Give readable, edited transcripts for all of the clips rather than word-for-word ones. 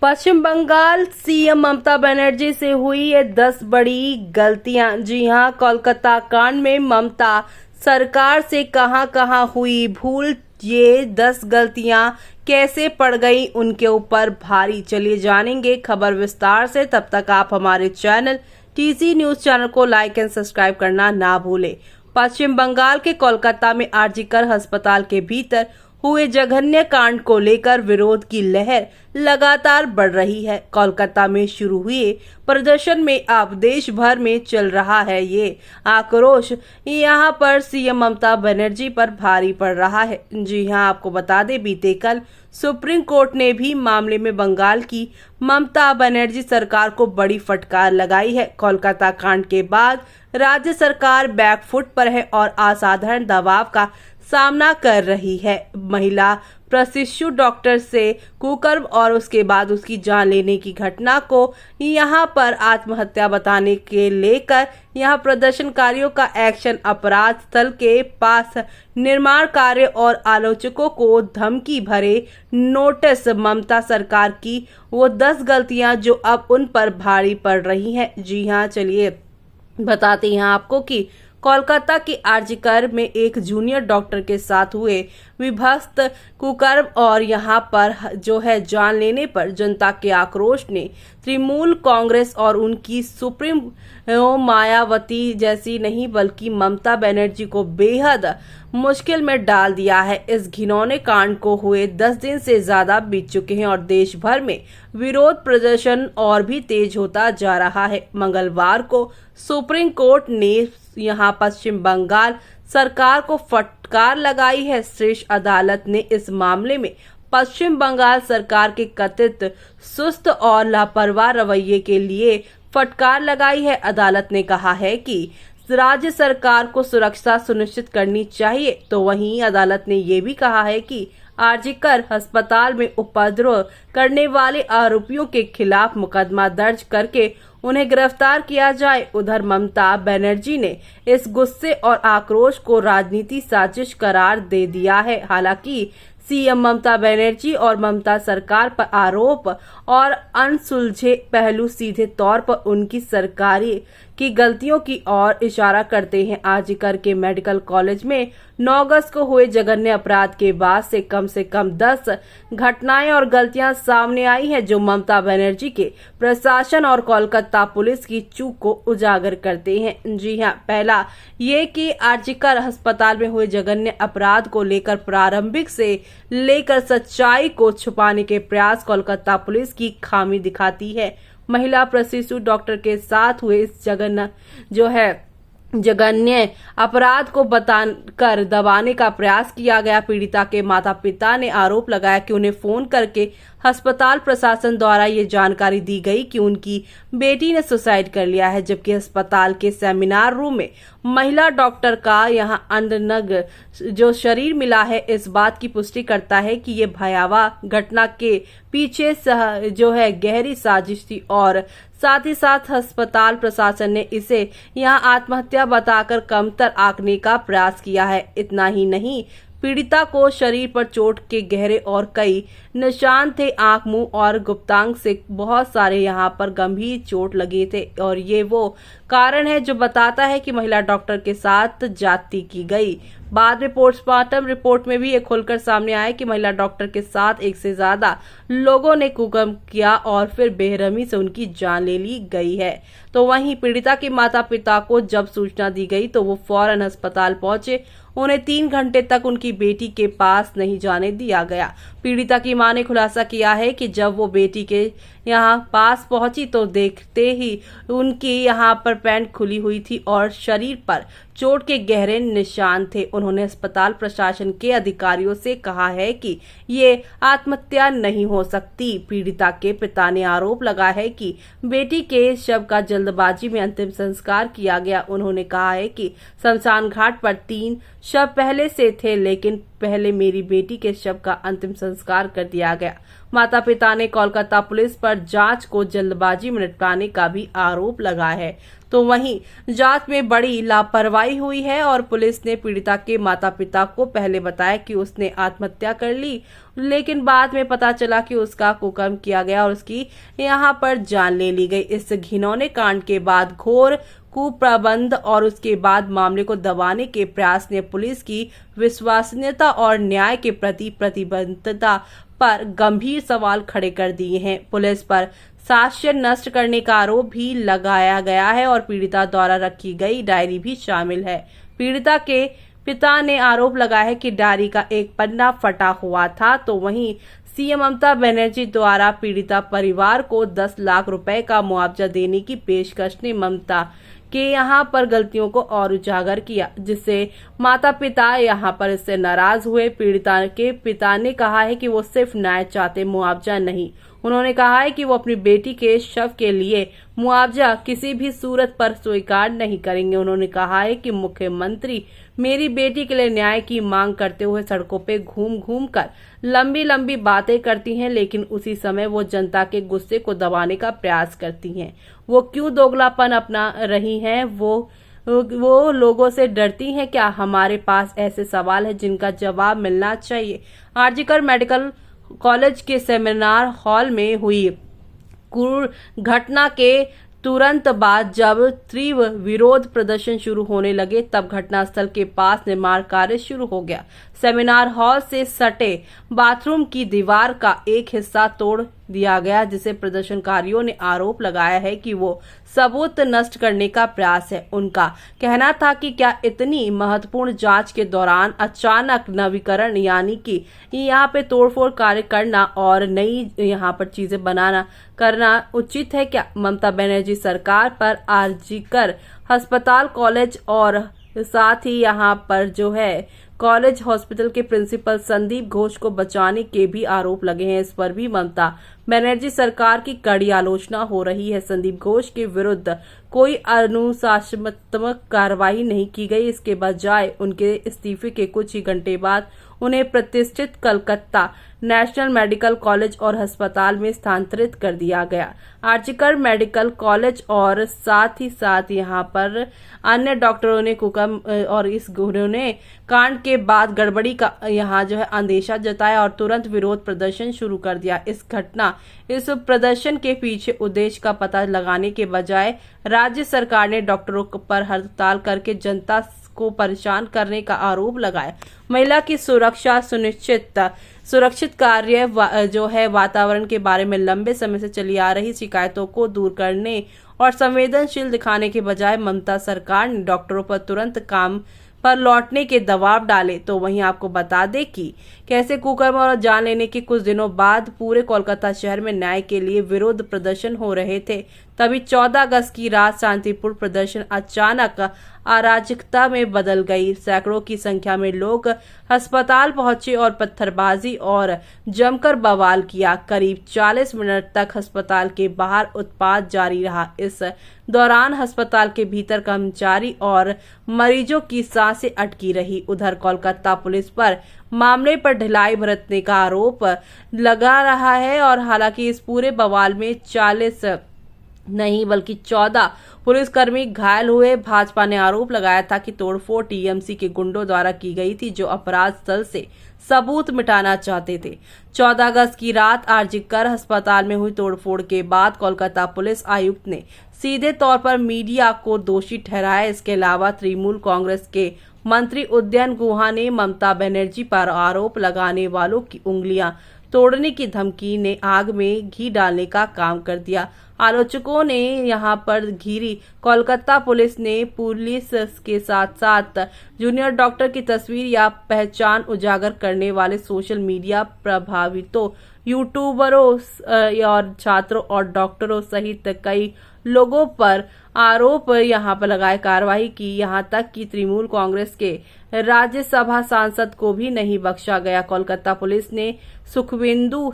पश्चिम Bengal CM Mamata Banerjee से हुई ये 10 बड़ी गलतियां। जी हां, कोलकाता कांड में ममता सरकार से कहां हुई भूल, ये 10 गलतियां कैसे पड़ गई उनके ऊपर भारी। चलिए जानेंगे खबर विस्तार से। तब तक आप हमारे चैनल टीसी न्यूज चैनल को लाइक एंड सब्सक्राइब करना ना भूलें। पश्चिम बंगाल के कोलकाता में आरजीकर अस्पताल के भीतर हुए जघन्य कांड को लेकर विरोध की लहर लगातार बढ़ रही है। कोलकाता में शुरू हुए प्रदर्शन में अब देश भर में चल रहा है ये आक्रोश। यहाँ पर सीएम ममता बनर्जी पर भारी पड़ रहा है। जी हाँ, आपको बता दें, बीते कल सुप्रीम कोर्ट ने भी मामले में बंगाल की ममता बनर्जी सरकार को बड़ी फटकार लगाई है। कोलकाता कांड के बाद राज्य सरकार बैकफुट पर है और असाधारण दबाव का सामना कर रही है। महिला प्रशिक्षु डॉक्टर से कुकर्म और उसके बाद उसकी जान लेने की घटना को यहां पर आत्महत्या बताने के लेकर यहां प्रदर्शनकारियों का एक्शन, अपराध स्थल के पास निर्माण कार्य और आलोचकों को धमकी भरे नोटिस। ममता सरकार की वो 10 गलतियां जो अब उन पर भारी पड़ रही हैं। जी हां, चलिए बताते हैं आपको कि कोलकाता के आरजीकर में एक जूनियर डॉक्टर के साथ हुए विभत्स कुकर्म और यहां पर जो है जान लेने पर जनता के आक्रोश ने तृणमूल कांग्रेस और उनकी सुप्रीम मायावती जैसी नहीं बल्कि ममता बनर्जी को बेहद मुश्किल में डाल दिया है। इस घिनौने कांड को हुए 10 दिन से ज्यादा बीत चुके हैं और देश भर में विरोध प्रदर्शन और भी तेज होता जा रहा है। मंगलवार को सुप्रीम कोर्ट ने यहां पश्चिम बंगाल सरकार को फटकार लगाई है। शीर्ष अदालत ने इस मामले में पश्चिम बंगाल सरकार के कथित सुस्त और लापरवाह रवैये के लिए फटकार लगाई है। अदालत ने कहा है कि राज्य सरकार को सुरक्षा सुनिश्चित करनी चाहिए। तो वहीं अदालत ने ये भी कहा है कि आरजीकर अस्पताल में उपद्रव करने वाले आरोपियों के खिलाफ मुकदमा दर्ज करके उन्हें गिरफ्तार किया जाए। उधर ममता बनर्जी ने इस गुस्से और आक्रोश को राजनीति साजिश करार दे दिया है। हालांकि सीएम ममता बनर्जी और ममता सरकार पर आरोप और अनसुलझे पहलू सीधे तौर पर उनकी सरकारी की गलतियों की ओर इशारा करते हैं। आरजीकर के मेडिकल कॉलेज में 9 अगस्त को हुए जघन्य अपराध के बाद से कम 10 घटनाएं और गलतियां सामने आई हैं जो ममता बनर्जी के प्रशासन और कोलकाता पुलिस की चूक को उजागर करते हैं। जी हां, पहला ये कि आरजीकर अस्पताल में हुए जघन्य अपराध को लेकर प्रारंभिक से लेकर सच्चाई को छुपाने के प्रयास कोलकाता पुलिस की खामी दिखाती है। महिला प्रशिक्षु डॉक्टर के साथ हुए इस जघन्य अपराध को बताकर दबाने का प्रयास किया गया। पीड़िता के माता पिता ने आरोप लगाया कि उन्हें फोन करके अस्पताल प्रशासन द्वारा ये जानकारी दी गई कि उनकी बेटी ने सुसाइड कर लिया है, जबकि अस्पताल के सेमिनार रूम में महिला डॉक्टर का यहां अंधनग्न जो शरीर मिला है इस बात की पुष्टि करता है कि ये भयावह घटना के पीछे गहरी साजिश थी और साथ ही साथ अस्पताल प्रशासन ने इसे यहां आत्महत्या बताकर कमतर आंकने का प्रयास किया है। इतना ही नहीं, पीड़िता को शरीर पर चोट के गहरे और कई निशान थे। आंख, मुंह और गुप्तांग से बहुत सारे यहां पर गंभीर चोट लगे थे और ये वो कारण है जो बताता है कि महिला डॉक्टर के साथ जाति की गई। बाद में पोस्टमार्टम रिपोर्ट में भी ये खुलकर सामने आया कि महिला डॉक्टर के साथ एक से ज्यादा लोगों ने कुकर्म किया और फिर बेरहमी से उनकी जान ले ली गई है। तो वहीं पीड़िता के माता पिता को जब सूचना दी गई तो वो फौरन अस्पताल पहुंचे। उन्हें 3 घंटे तक उनकी बेटी के पास नहीं जाने दिया गया। पीड़िता की मां ने खुलासा किया है कि जब वो बेटी के यहाँ पास पहुंची तो देखते ही उनकी यहाँ पर पैंट खुली हुई थी और शरीर पर चोट के गहरे निशान थे। उन्होंने अस्पताल प्रशासन के अधिकारियों से कहा है कि ये आत्महत्या नहीं हो सकती। पीड़िता के पिता ने आरोप लगाया है कि बेटी के शव का जल्दबाजी में अंतिम संस्कार किया गया। उन्होंने कहा है कि शमशान घाट पर 3 शव पहले से थे, लेकिन पहले मेरी बेटी के शव का अंतिम संस्कार कर दिया गया। माता पिता ने कोलकाता पुलिस पर जांच को जल्दबाजी में निपटाने का भी आरोप लगाया है। तो वहीं जांच में बड़ी लापरवाही हुई है और पुलिस ने पीड़िता के माता पिता को पहले बताया कि उसने आत्महत्या कर ली, लेकिन बाद में पता चला कि उसका कुकर्म किया गया और उसकी यहां पर जान ले ली गई। इस घिनौने कांड के बाद घोर कुप्रबंध और उसके बाद मामले को दबाने के प्रयास ने पुलिस की विश्वसनीयता और न्याय के प्रति प्रतिबद्धता पर गंभीर सवाल खड़े कर दिए हैं। पुलिस पर साक्ष्य नष्ट करने का आरोप भी लगाया गया है और पीड़िता द्वारा रखी गई डायरी भी शामिल है। पीड़िता के पिता ने आरोप लगाया है कि डायरी का एक पन्ना फटा हुआ था। तो वहीं सीएम ममता बनर्जी द्वारा पीड़िता परिवार को 10 लाख रुपए का मुआवजा देने की पेशकश ने ममता के यहाँ पर गलतियों को और उजागर किया, जिससे माता पिता यहाँ पर इससे नाराज हुए। पीड़िता के पिता ने कहा है कि वो सिर्फ न्याय चाहते, मुआवजा नहीं। उन्होंने कहा है कि वो अपनी बेटी के शव के लिए मुआवजा किसी भी सूरत पर स्वीकार नहीं करेंगे। उन्होंने कहा है कि मुख्यमंत्री मेरी बेटी के लिए न्याय की मांग करते हुए सड़कों पे घूम घूम कर लंबी लंबी बातें करती हैं, लेकिन उसी समय वो जनता के गुस्से को दबाने का प्रयास करती हैं। वो क्यों दोगलापन अपना रही हैं? वो लोगों से डरती हैं क्या? हमारे पास ऐसे सवाल है जिनका जवाब मिलना चाहिए। आरजीकर मेडिकल कॉलेज के सेमिनार हॉल में हुई घटना के तुरंत बाद जब तीव्र विरोध प्रदर्शन शुरू होने लगे, तब घटनास्थल के पास निर्माण कार्य शुरू हो गया। सेमिनार हॉल से सटे बाथरूम की दीवार का एक हिस्सा तोड़ दिया गया, जिसे प्रदर्शनकारियों ने आरोप लगाया है कि वो सबूत नष्ट करने का प्रयास है। उनका कहना था कि क्या इतनी महत्वपूर्ण जांच के दौरान अचानक नवीकरण यानी कि यहाँ पे तोड़फोड़ कार्य करना और नई यहाँ पर चीजें करना उचित है क्या? ममता बनर्जी सरकार पर आरजीकर अस्पताल कॉलेज और साथ ही यहाँ पर जो है कॉलेज हॉस्पिटल के प्रिंसिपल संदीप घोष को बचाने के भी आरोप लगे हैं। इस पर भी ममता बनर्जी सरकार की कड़ी आलोचना हो रही है। संदीप घोष के विरुद्ध कोई अनुशासनात्मक कार्रवाई नहीं की गई, इसके बजाय उनके इस्तीफे के कुछ ही घंटे बाद उन्हें प्रतिष्ठित कलकत्ता नेशनल मेडिकल कॉलेज और अस्पताल में स्थानांतरित कर दिया गया। आरजीकर मेडिकल कॉलेज और साथ ही साथ यहाँ पर अन्य डॉक्टरों ने कुकर्म और इस उन्होंने कांड के बाद गड़बड़ी का यहाँ जो है अंदेशा जताया और तुरंत विरोध प्रदर्शन शुरू कर दिया। इस प्रदर्शन के पीछे उद्देश्य का पता लगाने के बजाय राज्य सरकार ने डॉक्टरों पर हड़ताल करके जनता को परेशान करने का आरोप लगाया। महिला की सुरक्षा सुरक्षित कार्य जो है वातावरण के बारे में लंबे समय से चली आ रही शिकायतों को दूर करने और संवेदनशील दिखाने के बजाय ममता सरकार ने डॉक्टरों पर तुरंत काम पर लौटने के दबाव डाले। तो वहीं आपको बता दें कि कैसे कुकर्म और जान लेने के कुछ दिनों बाद पूरे कोलकाता शहर में न्याय के लिए विरोध प्रदर्शन हो रहे थे, तभी 14 अगस्त की रात शांतिपूर्ण प्रदर्शन अचानक अराजकता में बदल गई। सैकड़ों की संख्या में लोग अस्पताल पहुंचे और पत्थरबाजी और जमकर बवाल किया। करीब 40 मिनट तक अस्पताल के बाहर उत्पात जारी रहा। इस दौरान अस्पताल के भीतर कर्मचारी और मरीजों की सांसें अटकी रही। उधर कोलकाता पुलिस पर मामले पर ढिलाई बरतने का आरोप लगा रहा है और हालांकि इस पूरे बवाल में 40 नहीं बल्कि 14 पुलिसकर्मी घायल हुए। भाजपा ने आरोप लगाया था कि तोड़फोड़ टीएमसी के गुंडों द्वारा की गई थी, जो अपराध स्थल से सबूत मिटाना चाहते थे। 14 अगस्त की रात आरजीकर अस्पताल में हुई तोड़फोड़ के बाद कोलकाता पुलिस आयुक्त ने सीधे तौर पर मीडिया को दोषी ठहराया। इसके अलावा तृणमूल कांग्रेस के मंत्री उदयन गुहा ने ममता बनर्जी पर आरोप लगाने वालों की उंगलियां तोड़ने की धमकी ने आग में घी डालने का काम कर दिया। आलोचकों ने यहां पर घिरी कोलकाता पुलिस ने पुलिस के साथ साथ जूनियर डॉक्टर की तस्वीर या पहचान उजागर करने वाले सोशल मीडिया प्रभावितों, यूट्यूबरों और छात्रों और डॉक्टरों सहित कई लोगों पर आरोप यहाँ पर लगाए कार्रवाई की, यहाँ तक कि तृणमूल कांग्रेस के राज्यसभा सांसद को भी नहीं बख्शा गया। कोलकाता पुलिस ने सुखविंदु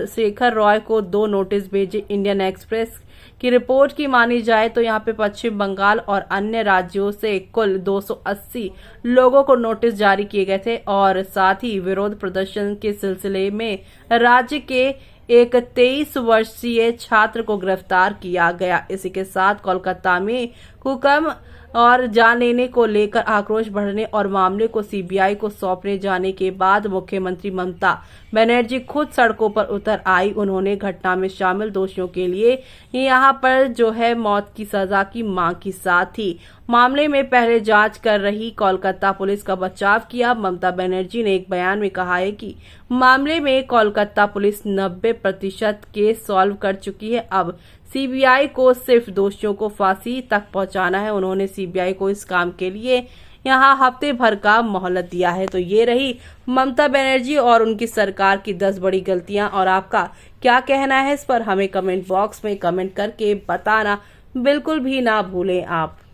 शेखर रॉय को 2 नोटिस भेजे। इंडियन एक्सप्रेस की रिपोर्ट की मानी जाए तो यहाँ पे पश्चिम बंगाल और अन्य राज्यों से कुल 280 लोगों को नोटिस जारी किए गए थे और साथ ही विरोध प्रदर्शन के सिलसिले में राज्य के एक 23 वर्षीय छात्र को गिरफ्तार किया गया। इसी के साथ कोलकाता में हुक्म और जान लेने को लेकर आक्रोश बढ़ने और मामले को सीबीआई को सौंपने जाने के बाद मुख्यमंत्री ममता बनर्जी खुद सड़कों पर उतर आई। उन्होंने घटना में शामिल दोषियों के लिए यहां पर जो है मौत की सजा की मांग की, साथ ही मामले में पहले जांच कर रही कोलकाता पुलिस का बचाव किया। ममता बनर्जी ने एक बयान में कहा है कि मामले में कोलकाता पुलिस 90% केस सॉल्व कर चुकी है। अब सीबीआई को सिर्फ दोषियों को फांसी तक पहुंचाना है। उन्होंने सीबीआई को इस काम के लिए यहां हफ्ते भर का मोहलत दिया है। तो ये रही ममता बनर्जी और उनकी सरकार की 10 बड़ी गलतियां, और आपका क्या कहना है इस पर हमें कमेंट बॉक्स में कमेंट करके बताना बिल्कुल भी ना भूलें आप।